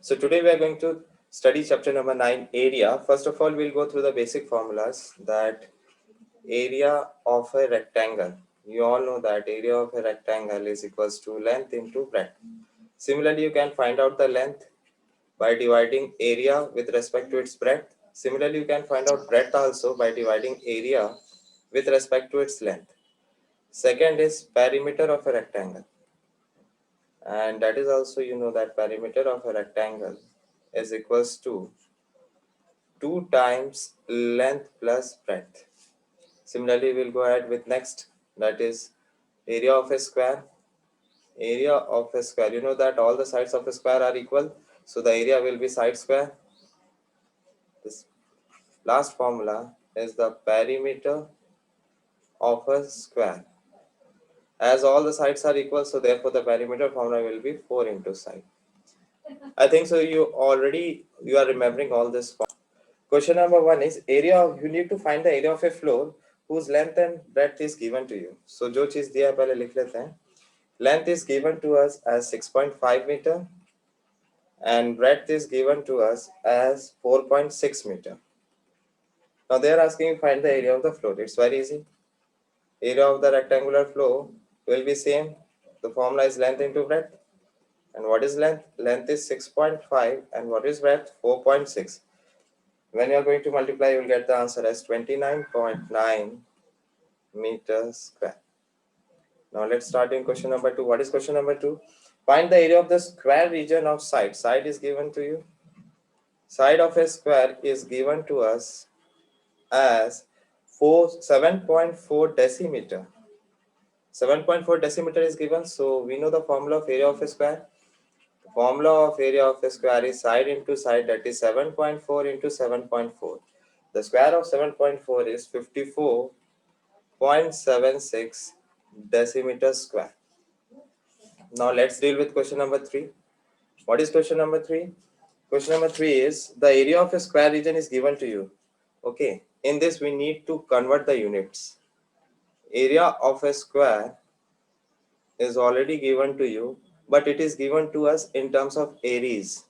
So today we are going to study chapter number 9, area. First of all, we'll go through the basic formulas. That area of a rectangle. You all know that area of a rectangle is equals to length into breadth. Similarly, you can find out the length by dividing area with respect to its breadth. Similarly, you can find out breadth also by dividing area with respect to its length. Second is perimeter of a rectangle. And that is also, you know, that perimeter of a rectangle is equals to 2 times length plus breadth. Similarly, we'll go ahead with next, that is area of a square. Area of a square, you know that all the sides of a square are equal, so the area will be side square. This last formula is the perimeter of a square. As all the sides are equal, so therefore the perimeter formula will be 4 into side. I think so you are remembering all this. Question number 1 is area of, you need to find the area of a floor whose length and breadth is given to you. So जो चीज दिया है पहले लिख लेते हैं. Length is given to us as 6.5 meter and breadth is given to us as 4.6 meter. Now they are asking find the area of the floor. It's very easy. Area of the rectangular floor will be same. The formula is length into breadth. And what is length? Length is 6.5 and what is breadth? 4.6. When you are going to multiply, you will get the answer as 29.9 meters square. Now let's start in question number 2. What is question number 2? Find the area of the square region of side. Side is given to you. Side of a square is given to us as 7.4 decimeter. 7.4 decimeter is given, so we know the formula of area of a square. The formula of area of a square is side into side, that is 7.4 into 7.4. The square of 7.4 is 54.76 decimeter square. Now let's deal with question number 3. What is question number 3? Question number 3 is the area of a square region is given to you. Okay, in this we need to convert the units. Area of a square is already given to you, but it is given to us in terms of areas.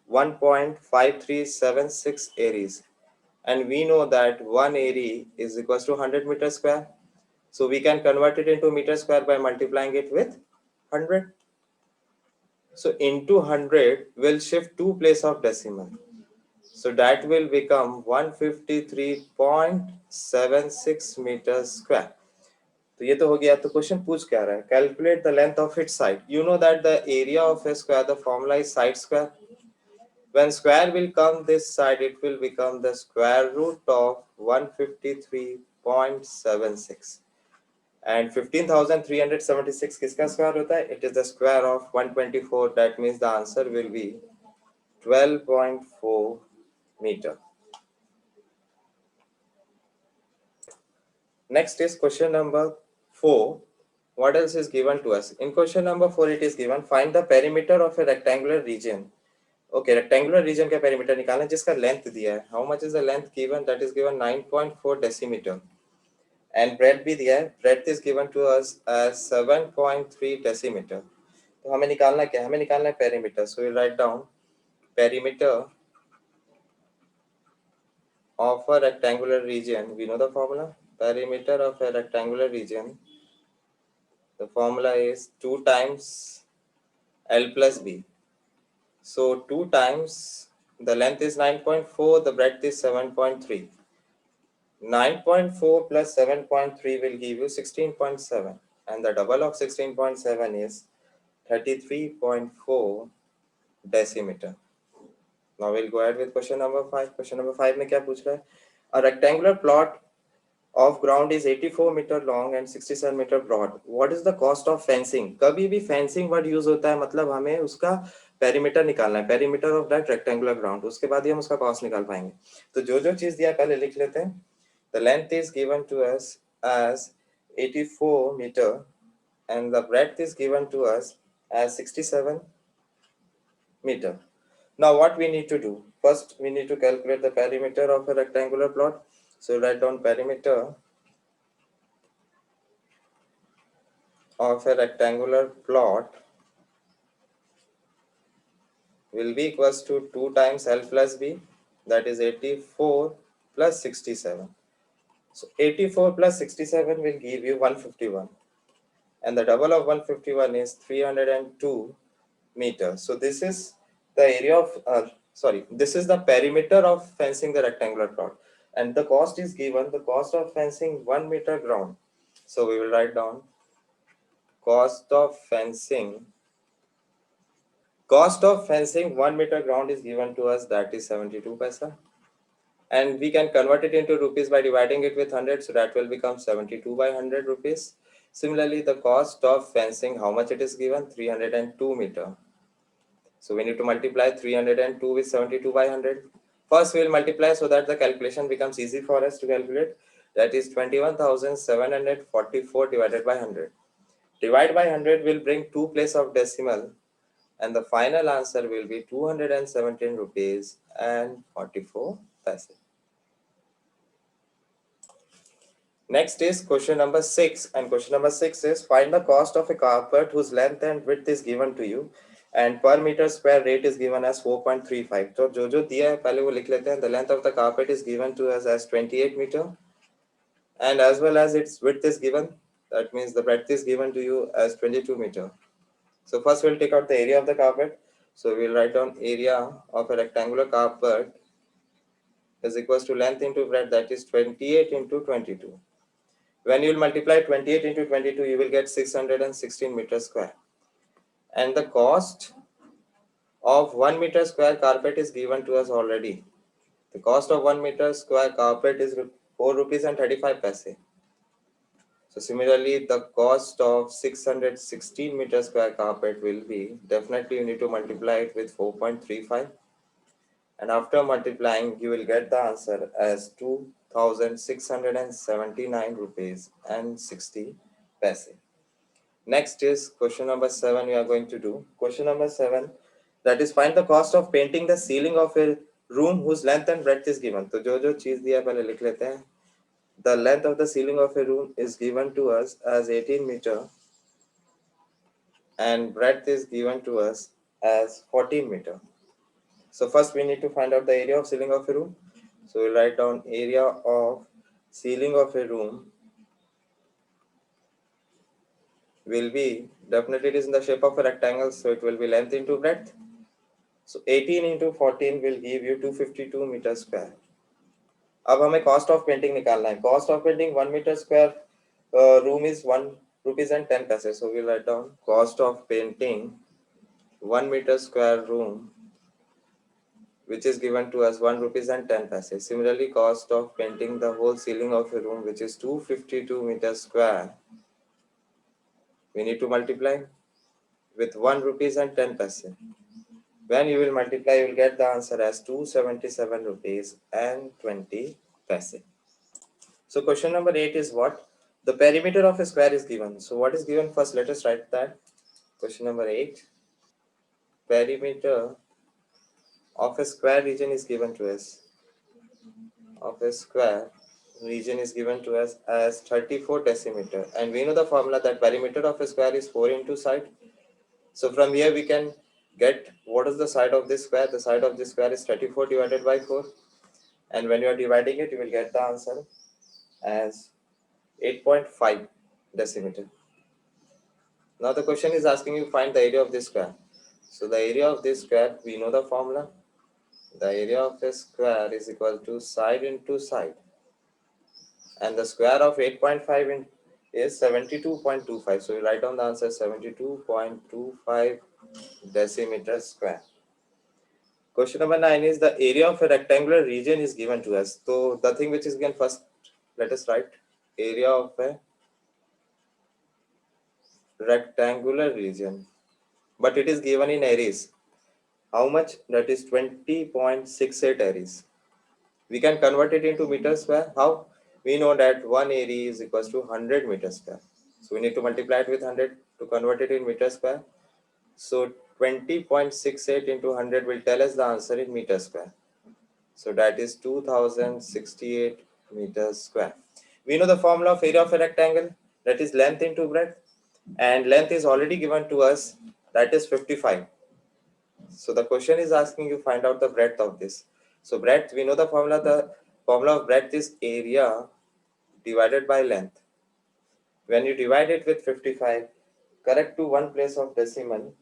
1.5376 areas. And we know that 1 area is equals to 100 meter square. So we can convert it into meter square by multiplying it with 100. So into 100 will shift 2 place of decimal. So that will become 153.76 meters square. तो ये तो हो गया. तो question पूछ क्या रहा है? Calculate the length of its side. You know that the area of A square, the formula is side square. When square will come this side, it will become the square root of 153.76. And 15,376 किसका square होता है? It is the square of 124. That means the answer will be 12.4 meter. Next is question number 4. What else is given to us? In question number 4, it is given find the perimeter of a rectangular region. Okay, rectangular region का perimeter निकालना जिसका length दिया है. How much is the length given? That is given 9.4 decimeter. And breadth भी दिया है. Breadth is given to us as 7.3 decimeter. तो हमें निकालना क्या है? हमें निकालना है perimeter. So we'll write down perimeter of a rectangular region. We know the formula. Perimeter of a rectangular region. The formula is 2 times L plus B. So 2 times the length is 9.4, the breadth is 7.3. 9.4 plus 7.3 will give you 16.7, and the double of 16.7 is 33.4 decimeter. Now we'll go ahead with question number 5. Question number 5 में क्या पूछ रहा है? A rectangular plot of ground is 84 meter long and 67 meter broad. What is the cost of fencing? कभी भी fencing word use होता है मतलब हमें उसका पेरीमीटर निकालना है, perimeter of that rectangular ground. उसके बाद ही हम उसका कॉस्ट निकाल पाएंगे. तो जो जो चीज दिया पहले लिख लेते हैं. The length is given to us as 84 meter and the breadth is given to us as 67 meter. Now what we need to do? First we need to calculate the perimeter of a rectangular plot. So write down perimeter of a rectangular plot will be equals to 2 times L plus B, that is 84 plus 67. So 84 plus 67 will give you 151, and the double of 151 is 302 meters. So this is the area of this is the perimeter of fencing the rectangular plot, and the cost is given, the cost of fencing 1 meter ground. So we will write down cost of fencing 1 meter ground is given to us, that is 72 paisa, and we can convert it into rupees by dividing it with 100, so that will become 72 by 100 rupees. Similarly, the cost of fencing, how much it is given, 302 meter. So we need to multiply 302 with 72 by 100. First we will multiply so that the calculation becomes easy for us to calculate. That is 21,744 divided by 100. Divide by 100 will bring 2 place of decimal, and the final answer will be 217 rupees and 44 paise. Next is question number 6, and question number 6 is find the cost of a carpet whose length and width is given to you and per meter square rate is given as 4.35. तो जो दिया है पहले वो लिख लेते हैं. The length of the carpet is given to us as 28 meter, and as well as its width is given, that means the breadth is given to you as 22 meter. So first we'll take out the area of the carpet. So we'll write down area of a rectangular carpet is equals to length into breadth, that is 28 into 22. When you will multiply 28 into 22, you will get 616 meters square. And the cost of 1 meter square carpet is given to us already. The cost of 1 meter square carpet is 4 rupees and 35 paise. So similarly, the cost of 616 meter square carpet will be, definitely you need to multiply it with 4.35. And after multiplying, you will get the answer as 2,679 rupees and 60 paise. Next is question number 7 we are going to do. Question number 7, that is find the cost of painting the ceiling of a room whose length and breadth is given. तो जो चीज दिया पहले लिख लेते हैं. The length of the ceiling of a room is given to us as 18 meter and breadth is given to us as 14 meter. So first we need to find out the area of ceiling of a room. So we'll write down area of ceiling of a room will be, definitely it is in the shape of a rectangle, so it will be length into breadth. So 18 into 14 will give you 252 meters square. अब हमें cost of painting निकालना है. Cost of painting 1 meter square room is 1 rupees and 10 paise. So we'll write down cost of painting 1 meter square room, which is given to us 1 rupees and 10 paise. Similarly, cost of painting the whole ceiling of a room, which is 252 meters square, we need to multiply with 1 rupees and 10 paise. When you will multiply, you will get the answer as 277 rupees and 20 paise. So question number 8 is what? The perimeter of a square is given. So what is given first? Let us write that. Question number 8. Perimeter of a square region is given to us. Of a square region is given to us as 34 decimeter. And we know the formula that perimeter of a square is 4 into side. So from here we can get what is the side of this square. The side of this square is 34 divided by 4. And when you are dividing it, you will get the answer as 8.5 decimeter. Now the question is asking you find the area of this square. So the area of this square, we know the formula. The area of a square is equal to side into side. And the square of 8.5 is 72.25. So we write down the answer 72.25 decimeter square. Question number 9 is the area of a rectangular region is given to us. So the thing which is given first, let us write area of a rectangular region, but it is given in areas. How much? That is 20.68 areas. We can convert it into meter square. How? We know that 1 area is equals to 100 meter square. So we need to multiply it with 100 to convert it in meter square. So 20.68 into 100 will tell us the answer in meter square. So that is 2068 meters square. We know the formula of area of a rectangle, that is length into breadth, and length is already given to us, that is 55. So the question is asking you find out the breadth of this. So breadth, we know the formula. The formula of breadth is area divided by length. When you divide it with 55, correct to one place of decimal,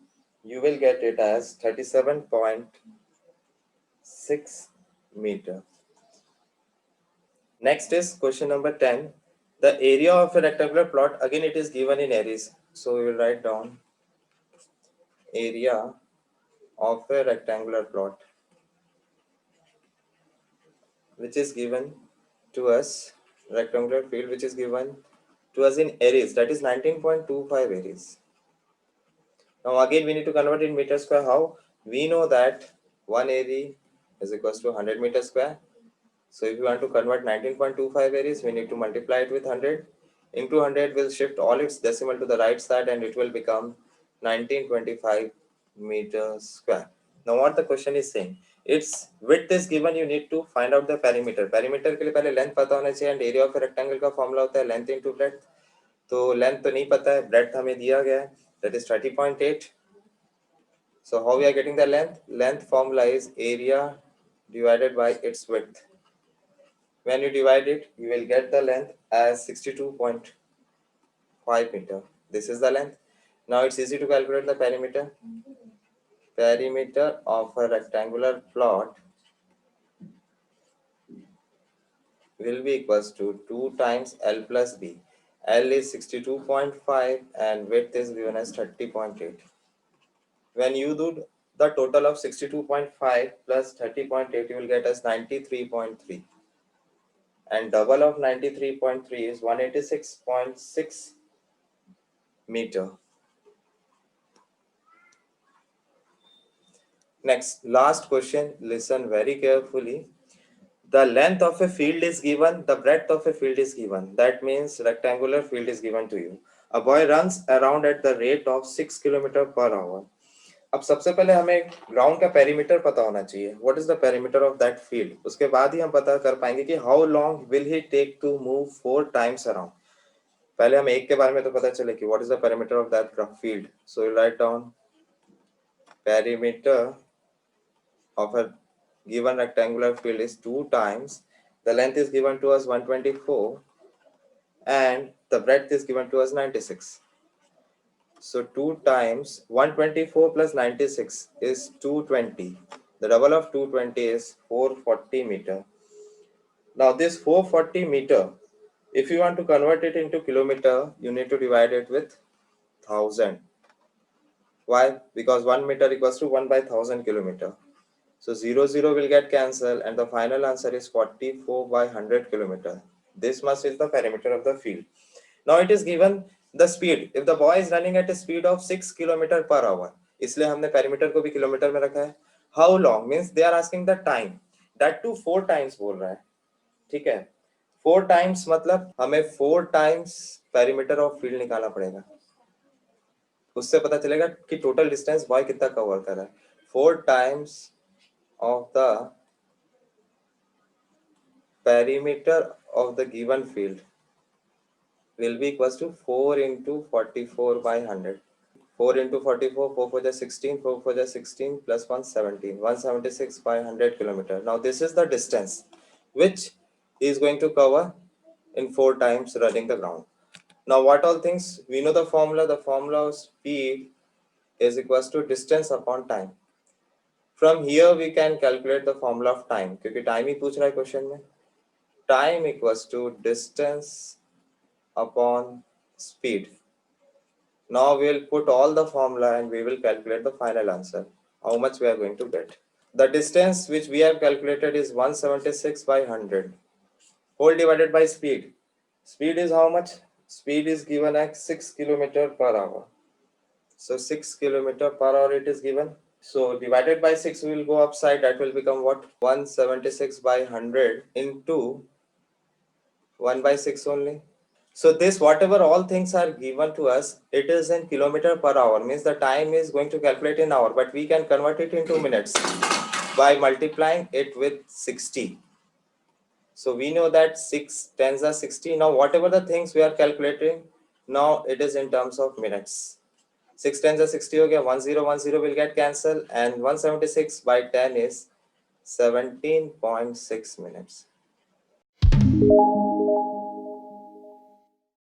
you will get it as 37.6 meter. Next is question number 10. The area of a rectangular plot, again it is given in areas. So we will write down area of a rectangular plot, which is given to us, rectangular field which is given to us in areas, that is 19.25 areas. Now again we need to convert in meter square. How? We know that 1 area is equals to 100 meter square. So if you want to convert 19.25 areas, we need to multiply it with 100. Into 100 will shift all its decimal to the right side and it will become 1925 meters square. Now what the question is saying, its width is given, you need to find out the perimeter. Perimeter के लिए पहले length पता होना चाहिए, and area of a rectangle का formula होता है length into breadth. तो length तो नहीं पता है, breadth हमें दिया गया है, that is 30.8. So how we are getting the length? Length formula is area divided by its width. When you divide it, you will get the length as 62.5 meter. This is the length. Now it's easy to calculate the perimeter. Perimeter of a rectangular plot will be equals to 2 times L plus B. L is 62.5 and width is given as 30.8. When you do the total of 62.5 plus 30.8, you will get as 93.3. And double of 93.3 is 186.6 meter. Next, last question, listen very carefully. The length of a field is given, the breadth of a field is given. That means rectangular field is given to you. A boy runs around at the rate of 6 km per hour. अब सबसे पहले हमें ground का perimeter पता होना चाहिए. What is the perimeter of that field. उसके बाद ही हम पता कर पाएंगे कि how long will he take to move 4 times around. पहले हम एक के बारे में तो पता चले कि what is the perimeter of that field. So you write down perimeter of a given rectangular field is 2 times the length is given to us 124 and the breadth is given to us 96. So 2 times 124 plus 96 is 220. The double of 220 is 440 meter. Now this 440 meter, if you want to convert it into kilometer, you need to divide it with 1000. Why? Because 1 meter equals to 1 by 1000 kilometer. So 0 will get cancelled and the final answer is 44 by 100 kilometer. This much is the perimeter of the field. Now it is given the speed. If the boy is running at a speed of 6 km per hour, इसलिए हमने perimeter को भी kilometre में रखा है. How long means they are asking the time. That too 4 times बोल रहा है. ठीक है. 4 times मतलब हमें 4 times perimeter of field निकालना पड़ेगा. उससे पता चलेगा कि total distance boy कितना cover कर रहा है. 4 times of the perimeter of the given field will be equals to 4 into 44 by 100. 4 into 44, 4 for the 16, 4 for the 16 plus 117, 176 by 100 kilometer. Now this is the distance which is going to cover in 4 times running the ground. Now what all things, we know the formula of speed is equals to distance upon time. From here we can calculate the formula of time, क्योंकि time ही पूछ रहा है question में. Time equals to distance upon speed. Now we'll put all the formula and we will calculate the final answer, how much we are going to get. The distance which we have calculated is 176 by 100 whole divided by speed. Speed is how much? Speed is given as 6 km per hour. So 6 km per hour it is given. So divided by 6 we will go upside, that will become what? 176 by 100 into 1 by 6 only. So this whatever all things are given to us, it is in kilometer per hour, means the time is going to calculate in hour, but we can convert it into minutes by multiplying it with 60. So we know that 6 tens are 60. Now whatever the things we are calculating, now it is in terms of minutes. 6 10 is 60 हो गया, 1010 will get cancelled, and 176 by 10 is 17.6 minutes.